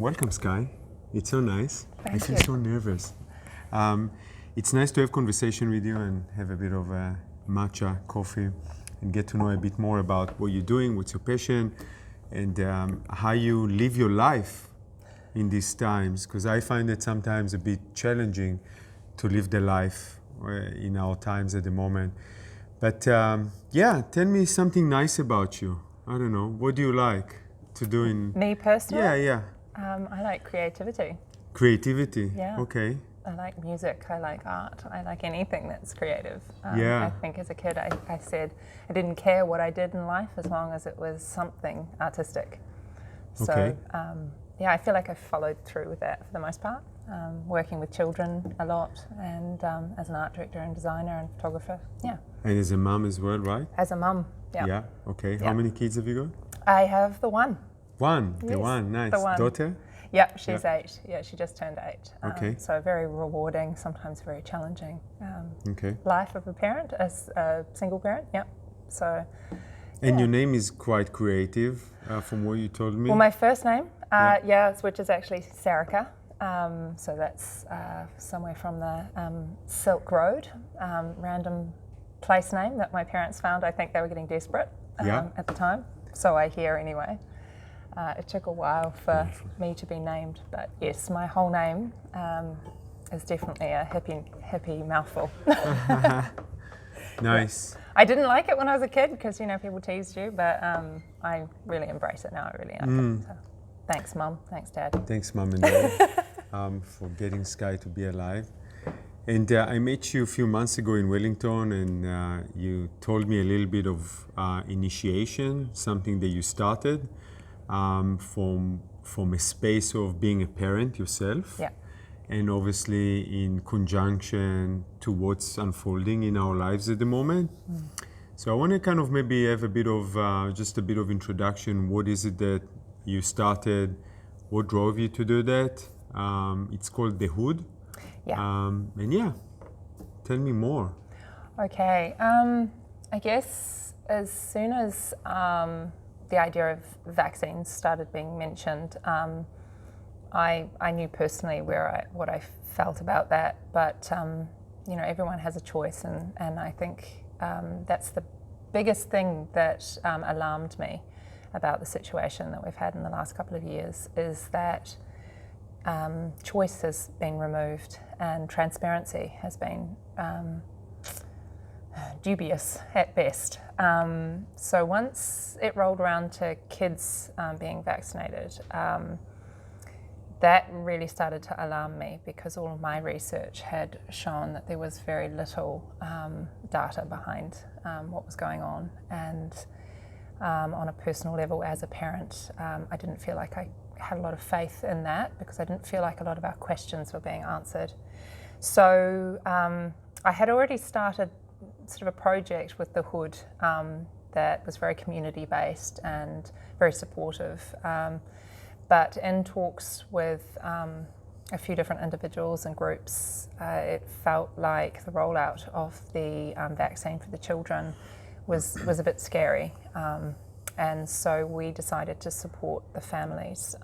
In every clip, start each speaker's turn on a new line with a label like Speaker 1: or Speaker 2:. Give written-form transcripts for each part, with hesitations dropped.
Speaker 1: Welcome, Skye. It's so nice.
Speaker 2: Thank
Speaker 1: I feel
Speaker 2: you.
Speaker 1: so nervous. It's nice to have conversation with you and have a bit of a matcha coffee and get to know a bit more about what you're doing, what's your passion, and how you live your life in these times. Because I find it sometimes a bit challenging to live the life in our times at the moment. But yeah, tell me something nice about you. I don't know. What do you like to do in...
Speaker 2: Me personally?
Speaker 1: Yeah.
Speaker 2: I like creativity.
Speaker 1: Creativity?
Speaker 2: Yeah.
Speaker 1: Okay.
Speaker 2: I like music, I like art, I like anything that's creative.
Speaker 1: Yeah.
Speaker 2: I think as a kid I said I didn't care what I did in life as long as it was something artistic. So
Speaker 1: Okay.
Speaker 2: yeah, I feel like I followed through with that for the most part. Working with children a lot and as an art director and designer and photographer, yeah.
Speaker 1: And as a mom as well, right?
Speaker 2: As a mum, yeah.
Speaker 1: Yeah, okay.
Speaker 2: Yeah.
Speaker 1: How many kids have you got?
Speaker 2: I have the one.
Speaker 1: One, the
Speaker 2: Yes,
Speaker 1: one, nice.
Speaker 2: the one.
Speaker 1: Daughter?
Speaker 2: Yep, she's 8. Yeah, she just turned 8.
Speaker 1: Okay.
Speaker 2: So very rewarding, sometimes very challenging.
Speaker 1: Okay.
Speaker 2: Life of a parent, as a single parent, yep. So.
Speaker 1: And
Speaker 2: yeah.
Speaker 1: your name is quite creative, from what you told me.
Speaker 2: Well, my first name,
Speaker 1: Yeah.
Speaker 2: which is actually Sarika. So that's somewhere from the Silk Road, random place name that my parents found. I think they were getting desperate
Speaker 1: Yeah.
Speaker 2: at the time. So I hear anyway. It took a while for me to be named, but yes, my whole name is definitely a hippie mouthful.
Speaker 1: Nice.
Speaker 2: I didn't like it when I was a kid because, you know, people teased you, but I really embrace it now. I really like it. So, thanks, Mum. Thanks, Dad.
Speaker 1: Thanks, Mom and Dad, for getting Skye to be alive. And I met you a few months ago in Wellington, and you told me a little bit of initiation, something that you started from a space of being a parent yourself.
Speaker 2: Yeah.
Speaker 1: And obviously in conjunction to what's unfolding in our lives at the moment. So I want to kind of maybe have a bit of, just a bit of introduction. What is it that you started? What drove you to do that? It's called The Hood.
Speaker 2: Yeah.
Speaker 1: And yeah, tell me more.
Speaker 2: Okay. I guess as soon as the idea of vaccines started being mentioned, I knew personally what I felt about that, but you know, everyone has a choice, and I think that's the biggest thing that alarmed me about the situation that we've had in the last couple of years is that choice has been removed and transparency has been dubious at best. So once it rolled around to kids being vaccinated, that really started to alarm me because all of my research had shown that there was very little data behind what was going on. And on a personal level, as a parent, I didn't feel like I had a lot of faith in that because I didn't feel like a lot of our questions were being answered. So I had already started sort of a project with The Hood that was very community-based and very supportive. But in talks with a few different individuals and groups, it felt like the rollout of the vaccine for the children was a bit scary. And so we decided to support the families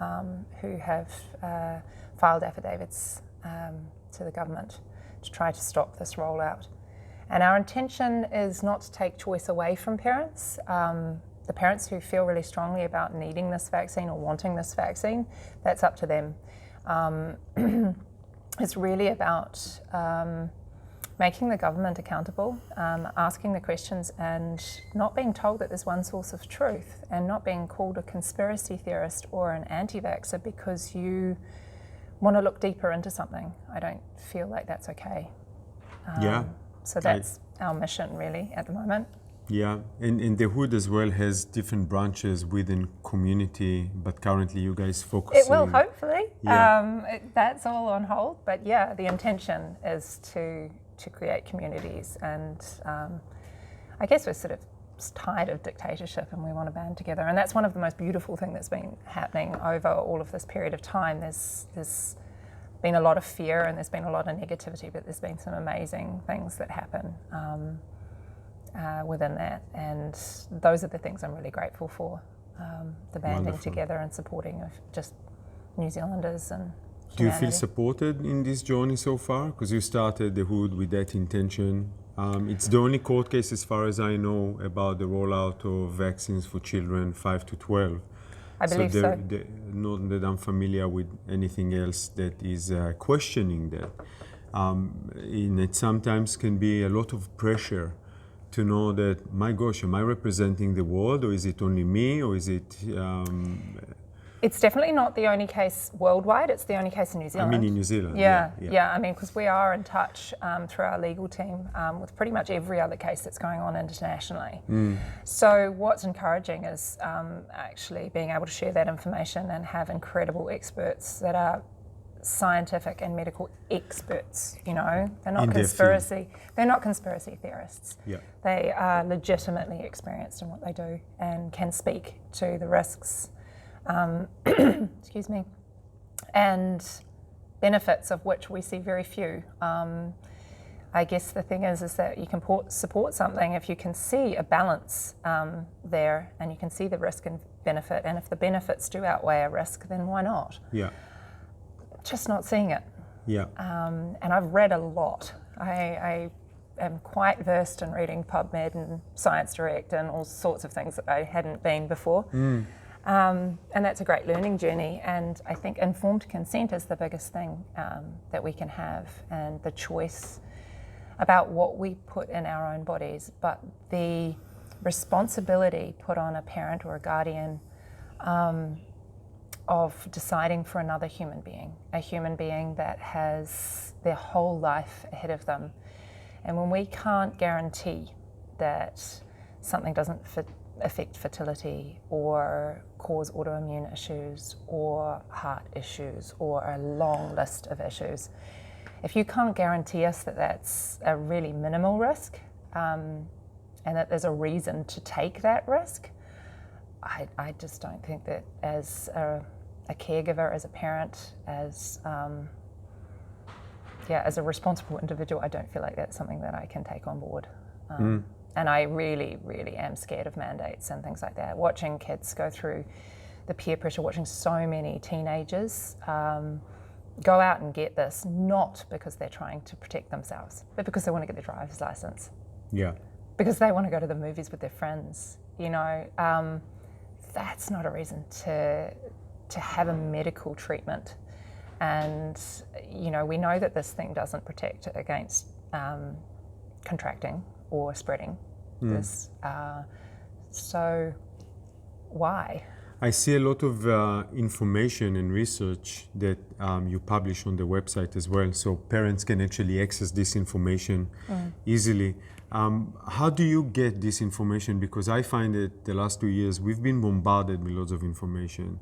Speaker 2: who have filed affidavits to the government to try to stop this rollout. And our intention is not to take choice away from parents. The parents who feel really strongly about needing this vaccine or wanting this vaccine, that's up to them. It's really about making the government accountable, asking the questions and not being told that there's one source of truth and not being called a conspiracy theorist or an anti-vaxxer because you want to look deeper into something. I don't feel like that's okay.
Speaker 1: Yeah.
Speaker 2: So that's our mission really at the moment.
Speaker 1: Yeah, and The Hood as well has different branches within community, but currently you guys focus.
Speaker 2: It will, hopefully.
Speaker 1: Yeah.
Speaker 2: That's all on hold, but yeah, the intention is to create communities, and I guess we're sort of tired of dictatorship and we want to band together, and that's one of the most beautiful things that's been happening over all of this period of time. There's been a lot of fear and there's been a lot of negativity, but there's been some amazing things that happen within that, and those are the things I'm really grateful for, the banding
Speaker 1: Wonderful.
Speaker 2: together and supporting of just New Zealanders and
Speaker 1: Do you feel
Speaker 2: humanity.
Speaker 1: supported in this journey so far? Because you started the Hood with that intention. It's the only court case, as far as I know, about the rollout of vaccines for children 5 to 12.
Speaker 2: I believe so.
Speaker 1: Not that I'm familiar with anything else that is questioning that. And it sometimes can be a lot of pressure to know that, my gosh, am I representing the world, or is it only me, or is it...
Speaker 2: It's definitely not the only case worldwide. It's the only case in New Zealand.
Speaker 1: I mean, in New Zealand.
Speaker 2: Yeah. I mean, because we are in touch through our legal team with pretty much every other case that's going on internationally. So what's encouraging is actually being able to share that information and have incredible experts that are scientific and medical experts. You know, they're not They're not conspiracy theorists.
Speaker 1: Yeah.
Speaker 2: They are legitimately experienced in what they do and can speak to the risks. Excuse me, and benefits of which we see very few. I guess the thing is that you can support something if you can see a balance there, and you can see the risk and benefit, and if the benefits do outweigh a risk, then why not?
Speaker 1: Yeah.
Speaker 2: Just not seeing it.
Speaker 1: Yeah.
Speaker 2: And I've read a lot. I am quite versed in reading PubMed and Science Direct and all sorts of things that I hadn't been before. And that's a great learning journey, and I think informed consent is the biggest thing that we can have, and the choice about what we put in our own bodies, but the responsibility put on a parent or a guardian of deciding for another human being, a human being that has their whole life ahead of them. And when we can't guarantee that something doesn't affect fertility or cause autoimmune issues or heart issues or a long list of issues, if you can't guarantee us that that's a really minimal risk and that there's a reason to take that risk, I just don't think that as a caregiver, as a parent, as a responsible individual, I don't feel like that's something that I can take on board. And I really, really am scared of mandates and things like that. Watching kids go through the peer pressure, watching so many teenagers go out and get this, not because they're trying to protect themselves, but because they want to get their driver's license.
Speaker 1: Yeah.
Speaker 2: Because they want to go to the movies with their friends. You know, that's not a reason to have a medical treatment. And, you know, we know that this thing doesn't protect against contracting or spreading this. So why?
Speaker 1: I see a lot of information and research that you publish on the website as well, so parents can actually access this information easily. How do you get this information? Because I find that the last 2 years we've been bombarded with lots of information,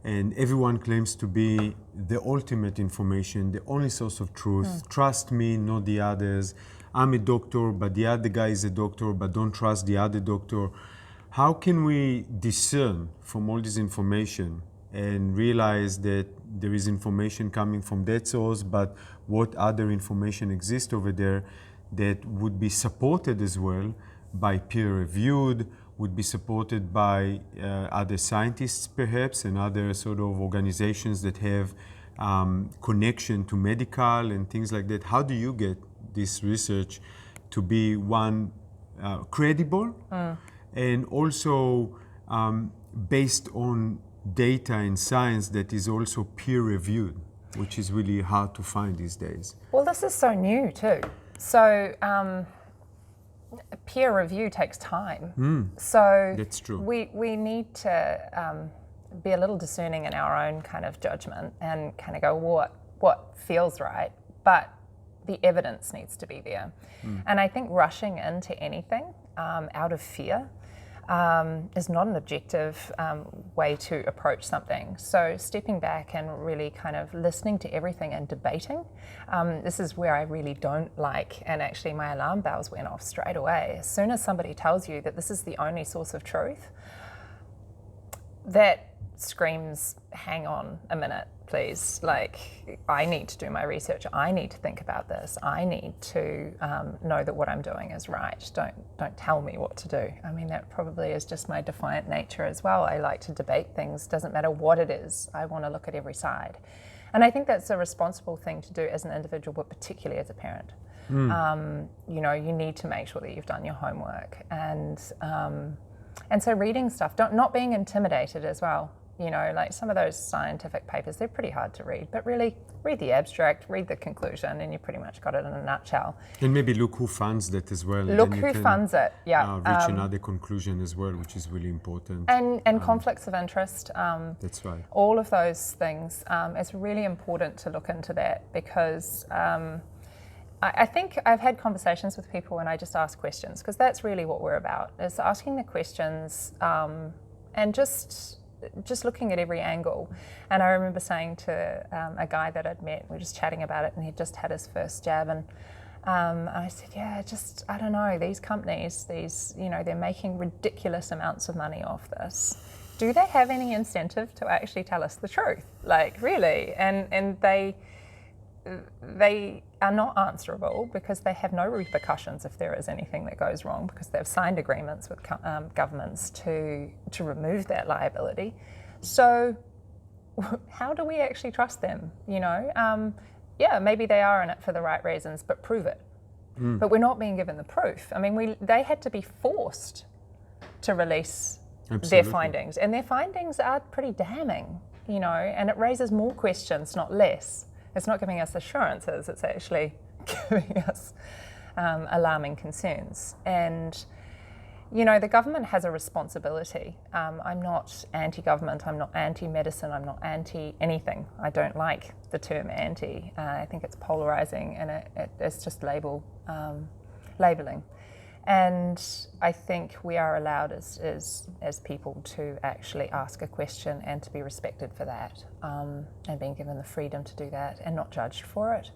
Speaker 1: and everyone claims to be the ultimate information, the only source of truth. Trust me, not the others. I'm a doctor, but the other guy is a doctor, but don't trust the other doctor. How can we discern from all this information and realize that there is information coming from that source, but what other information exists over there that would be supported as well by peer-reviewed, would be supported by other scientists perhaps, and other sort of organizations that have connection to medical and things like that? How do you get this research to be one credible and also based on data and science that is also peer-reviewed, which is really hard to find these days?
Speaker 2: Well, this is so new too. So peer review takes time. So
Speaker 1: that's true.
Speaker 2: We need to be a little discerning in our own kind of judgment and kind of go what feels right, but the evidence needs to be there. And I think rushing into anything out of fear is not an objective way to approach something. So stepping back and really kind of listening to everything and debating, this is where I really don't like, and actually my alarm bells went off straight away. As soon as somebody tells you that this is the only source of truth, that screams, hang on a minute, please. Like, I need to do my research. I need to think about this. I need to know that what I'm doing is right. Don't tell me what to do. I mean, that probably is just my defiant nature as well. I like to debate things. Doesn't matter what it is. I want to look at every side. And I think that's a responsible thing to do as an individual, but particularly as a parent. You know, you need to make sure that you've done your homework, and so reading stuff, not being intimidated as well. You know, like some of those scientific papers, they're pretty hard to read, but really read the abstract, read the conclusion, and you pretty much got it in a nutshell.
Speaker 1: And maybe look who funds that as well.
Speaker 2: Look who funds it, yeah.
Speaker 1: Reach another conclusion as well, which is really important.
Speaker 2: And conflicts of interest.
Speaker 1: That's right.
Speaker 2: All of those things. It's really important to look into that, because I think I've had conversations with people and I just ask questions, because that's really what we're about, is asking the questions and just looking at every angle. And I remember saying to a guy that I'd met, we were just chatting about it, and he'd just had his first jab, and I said, yeah, just, I don't know, these companies, you know, they're making ridiculous amounts of money off this. Do they have any incentive to actually tell us the truth? Like, really? And they are not answerable, because they have no repercussions if there is anything that goes wrong, because they've signed agreements with governments to remove that liability. So how do we actually trust them? You know, yeah, maybe they are in it for the right reasons, but prove it. But we're not being given the proof. I mean, they had to be forced to release their findings, and their findings are pretty damning, you know, and it raises more questions, not less. It's not giving us assurances, it's actually giving us alarming concerns. And, you know, the government has a responsibility. I'm not anti-government, I'm not anti-medicine, I'm not anti-anything. I don't like the term anti. I think it's polarising, and it's just labelling. And I think we are allowed as people to actually ask a question and to be respected for that, and being given the freedom to do that and not judged for it.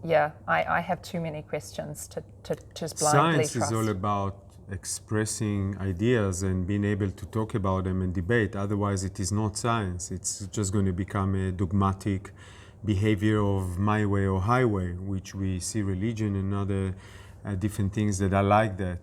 Speaker 2: Yeah, I have too many questions to just blindly trust.
Speaker 1: Science is all about expressing ideas and being able to talk about them and debate. Otherwise, it is not science. It's just going to become a dogmatic behavior of my way or highway, which we see religion and other different things that are like that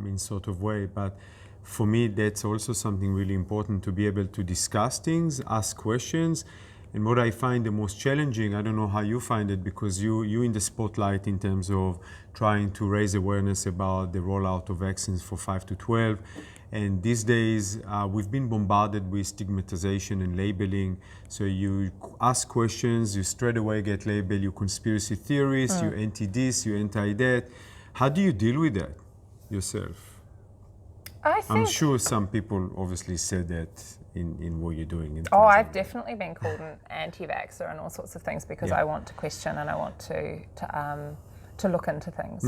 Speaker 1: in sort of way. But for me, that's also something really important, to be able to discuss things, ask questions. And what I find the most challenging, I don't know how you find it, because you in the spotlight in terms of trying to raise awareness about the rollout of vaccines for 5 to 12. And these days, we've been bombarded with stigmatization and labeling. So you ask questions, you straight away get labeled, you conspiracy theorist, you anti this, you anti that. How do you deal with that yourself? I'm sure some people obviously said that in what you're doing.
Speaker 2: Oh, I've definitely been called an anti-vaxxer and all sorts of things, because I want to question and I want to look into things.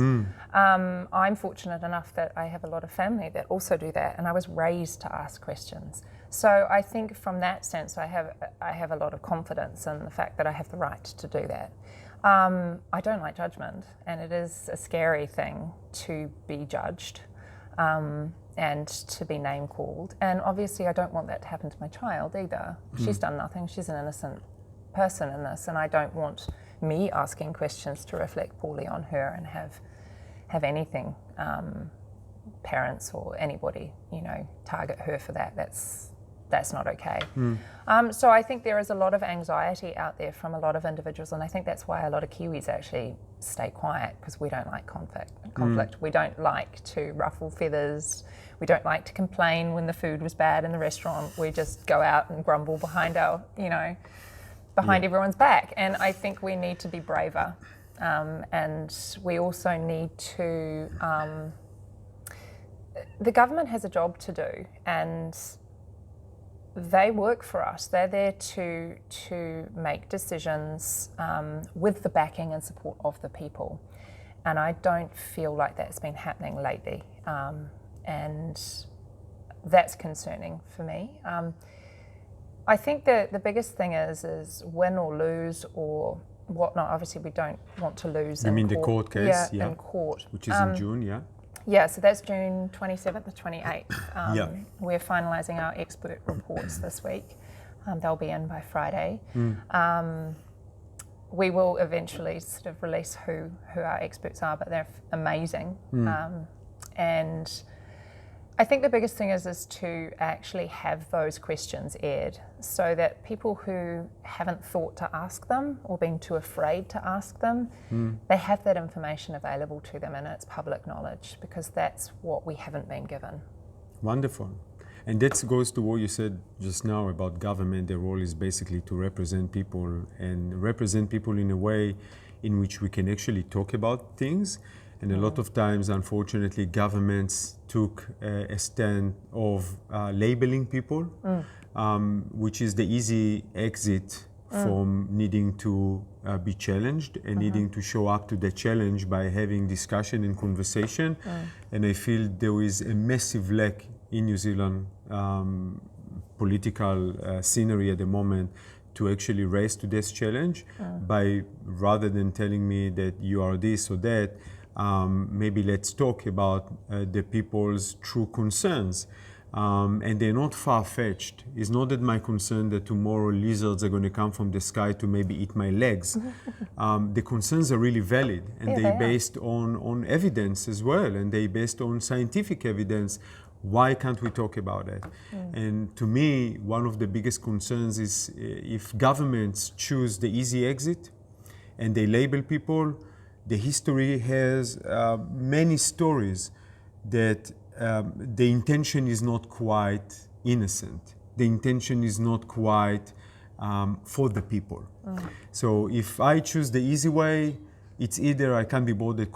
Speaker 2: I'm fortunate enough that I have a lot of family that also do that, and I was raised to ask questions. So I think from that sense, I have a lot of confidence in the fact that I have the right to do that. I don't like judgment, and it is a scary thing to be judged and to be name called. And obviously I don't want that to happen to my child either. She's done nothing, she's an innocent person in this, and I don't want me asking questions to reflect poorly on her and have anything, parents or anybody, you know, target her for that. That's not okay. So I think there is a lot of anxiety out there from a lot of individuals, and I think that's why a lot of Kiwis actually stay quiet, because we don't like conflict. We don't like to ruffle feathers. We don't like to complain when the food was bad in the restaurant. We just go out and grumble behind everyone's back. And I think we need to be braver, and we also need to. The government has a job to do, and they work for us. They're there to make decisions with the backing and support of the people. And I don't feel like that's been happening lately. And that's concerning for me. I think that the biggest thing is win or lose or whatnot. Obviously, we don't want to lose.
Speaker 1: You mean the court case?
Speaker 2: Yeah, in court.
Speaker 1: Which is in June, yeah?
Speaker 2: Yeah, so that's June 27th to 28th.
Speaker 1: Yeah.
Speaker 2: We're finalising our expert reports this week. They'll be in by Friday. We will eventually sort of release who our experts are, but they're amazing. And I think the biggest thing is to actually have those questions aired so that people who haven't thought to ask them or been too afraid to ask them, they have that information available to them and it's public knowledge, because that's what we haven't been given.
Speaker 1: Wonderful. And that goes to what you said just now about government. Their role is basically to represent people and represent people in a way in which we can actually talk about things. And a lot of times, unfortunately, governments took a stand of labeling people, which is the easy exit from needing to be challenged and needing to show up to the challenge by having discussion and conversation. And I feel there is a massive lack in New Zealand political scenery at the moment to actually raise to this challenge by, rather than telling me that you are this or that, maybe let's talk about the people's true concerns. And they're not far-fetched. It's not that my concern that tomorrow lizards are going to come from the sky to maybe eat my legs. The concerns are really valid, and they're based on evidence as well, and they're based on scientific evidence. Why can't we talk about it? And to me, one of the biggest concerns is if governments choose the easy exit and they label people, the history has many stories that the intention is not quite innocent. The intention is not quite for the people. So if I choose the easy way, it's either I can't be bothered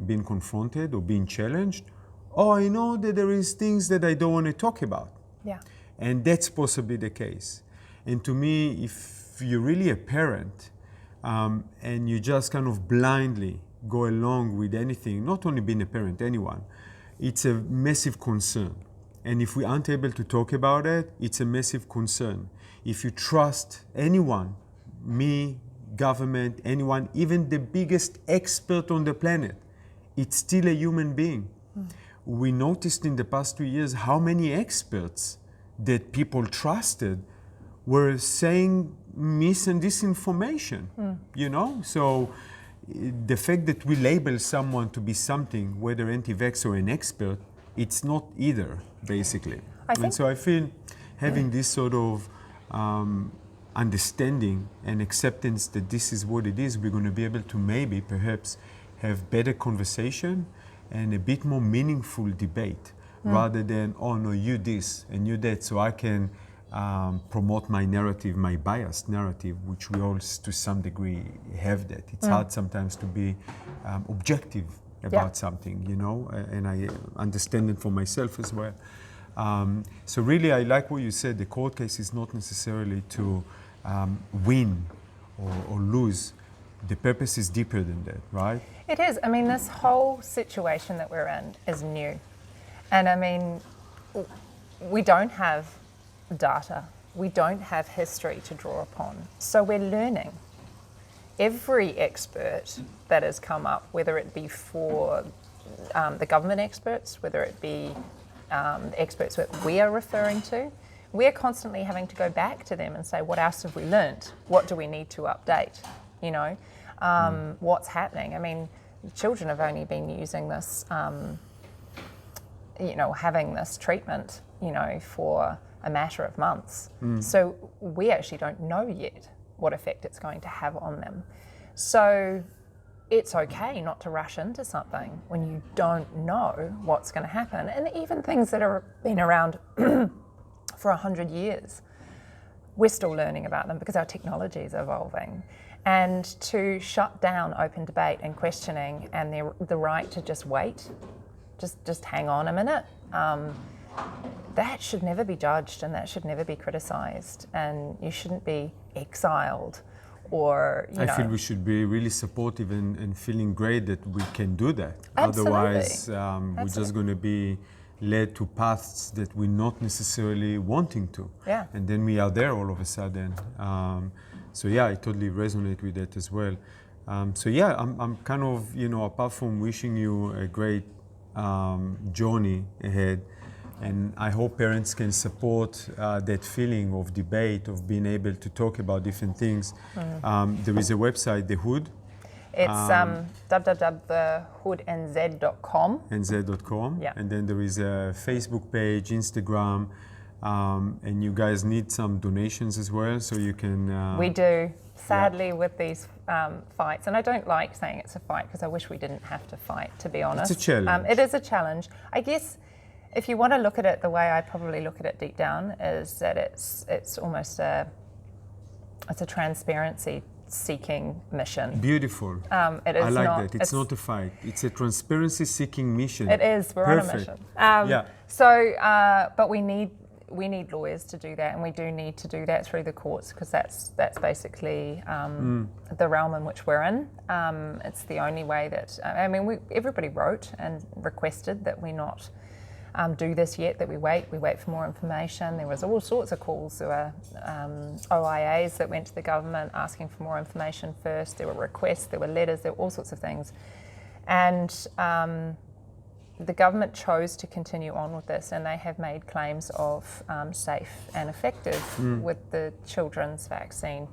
Speaker 1: being confronted or being challenged, or I know that there is things that I don't want to talk about.
Speaker 2: Yeah.
Speaker 1: And that's possibly the case. And to me, if you're really a parent and you just kind of blindly go along with anything, not only being a parent, anyone, it's a massive concern. And if we aren't able to talk about it, it's a massive concern. If you trust anyone, me, government, anyone, even the biggest expert on the planet, it's still a human being. We noticed in the past 2 years how many experts that people trusted were saying mis and disinformation, you know? So the fact that we label someone to be something, whether anti-vax or an expert, it's not either, basically. And so I feel having this sort of understanding and acceptance that this is what it is, we're going to be able to maybe perhaps have better conversation and a bit more meaningful debate rather than, oh no, you this and you that, so I can promote my narrative, my biased narrative, which we all to some degree have that. It's hard sometimes to be objective about something, you know, and I understand it for myself as well. So really, I like what you said, the court case is not necessarily to win or lose. The purpose is deeper than that, right?
Speaker 2: It is. I mean, this whole situation that we're in is new. And I mean, we don't have data. We don't have history to draw upon. So we're learning. Every expert that has come up, whether it be for the government experts, whether it be the experts that we are referring to, we're constantly having to go back to them and say, what else have we learnt? What do we need to update? You know, what's happening? I mean, children have only been using this, you know, having this treatment, you know, for a matter of months. So we actually don't know yet what effect it's going to have on them. So it's okay not to rush into something when you don't know what's going to happen. And even things that have been around for 100 years, we're still learning about them because our technology is evolving. And to shut down open debate and questioning and the right to just wait, just hang on a minute, that should never be judged and that should never be criticised, and you shouldn't be exiled or, you know.
Speaker 1: I feel we should be really supportive and feeling great that we can do that.
Speaker 2: Absolutely.
Speaker 1: Otherwise, we're just going to be led to paths that we're not necessarily wanting to.
Speaker 2: Yeah.
Speaker 1: And then we are there all of a sudden. So yeah, I totally resonate with that as well. So yeah, I'm kind of, you know, apart from wishing you a great journey ahead. And I hope parents can support that feeling of debate, of being able to talk about different things. There is a website, The Hood.
Speaker 2: It's www.TheHoodNZ.com.
Speaker 1: nz.com.
Speaker 2: Yeah.
Speaker 1: And then there is a Facebook page, Instagram, and you guys need some donations as well, so you can...
Speaker 2: We do, sadly, with these fights, and I don't like saying it's a fight because I wish we didn't have to fight, to be honest.
Speaker 1: It's a challenge.
Speaker 2: It is a challenge. I guess if you want to look at it the way I probably look at it deep down, is that it's almost a transparency seeking mission.
Speaker 1: Beautiful.
Speaker 2: It is
Speaker 1: I like
Speaker 2: not,
Speaker 1: that. It's not a fight. It's a transparency seeking mission.
Speaker 2: It is. We're
Speaker 1: Perfect.
Speaker 2: on a mission.
Speaker 1: Yeah.
Speaker 2: So, but we need lawyers to do that, and we do need to do that through the courts, because that's basically the realm in which we're in. It's the only way that everybody wrote and requested that we not do this yet, that we wait for more information. There was all sorts of calls. There were OIAs that went to the government asking for more information first. There were requests, there were letters, there were all sorts of things. And the government chose to continue on with this, and they have made claims of safe and effective with the children's vaccine,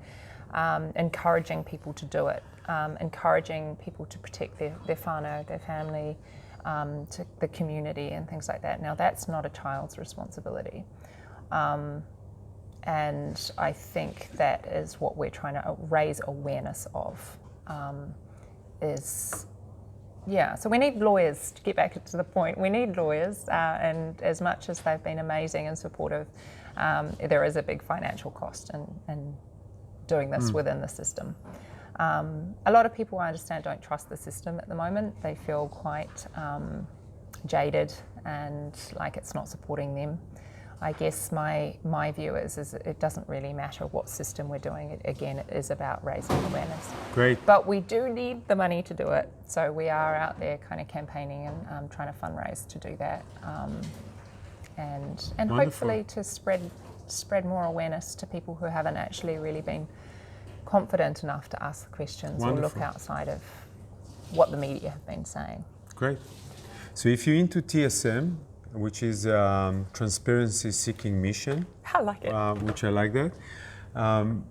Speaker 2: encouraging people to do it, encouraging people to protect their whānau, their family, to the community and things like that. Now, that's not a child's responsibility. And I think that is what we're trying to raise awareness of, so we need lawyers, to get back to the point. We need lawyers, and as much as they've been amazing and supportive, there is a big financial cost in doing this within the system. A lot of people, I understand, don't trust the system at the moment. They feel quite jaded and like it's not supporting them. I guess my view is it doesn't really matter what system we're doing. It is about raising awareness.
Speaker 1: Great.
Speaker 2: But we do need the money to do it. So we are out there kind of campaigning and trying to fundraise to do that. And hopefully to spread more awareness to people who haven't actually really been confident enough to ask the questions or look outside of what the media have been saying.
Speaker 1: Great. So if you're into TSM, which is Transparency Seeking Mission,
Speaker 2: I like it.
Speaker 1: which I like that,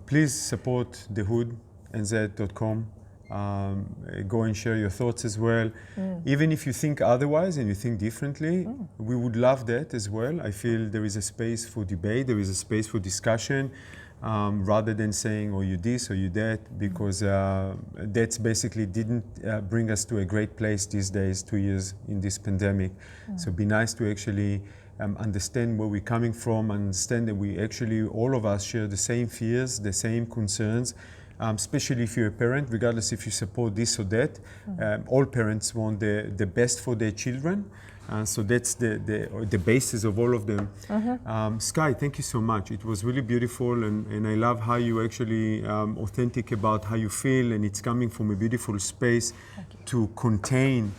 Speaker 1: please support TheHoodNZ.com. Go and share your thoughts as well. Even if you think otherwise and you think differently, we would love that as well. I feel there is a space for debate, there is a space for discussion, rather than saying, oh, you this or you that, because that's basically didn't bring us to a great place these days, 2 years in this pandemic. So it'd be nice to actually understand where we're coming from, understand that we actually, all of us share the same fears, the same concerns, especially if you're a parent, regardless if you support this or that. All parents want the best for their children. So that's the basis of all of them. Skye, thank you so much. It was really beautiful, and I love how you actually authentic about how you feel, and it's coming from a beautiful space to contain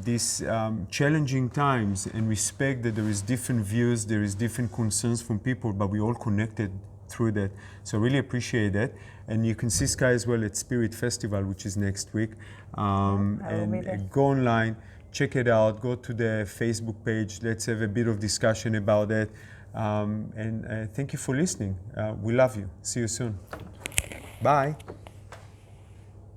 Speaker 1: these challenging times, and respect that there is different views, there is different concerns from people, but we all connected through that. So I really appreciate that. And you can see Skye as well at Spirit Festival, which is next week. And go online, check it out, go to the Facebook page, let's have a bit of discussion about that. And thank you for listening. We love you. See you soon. Bye.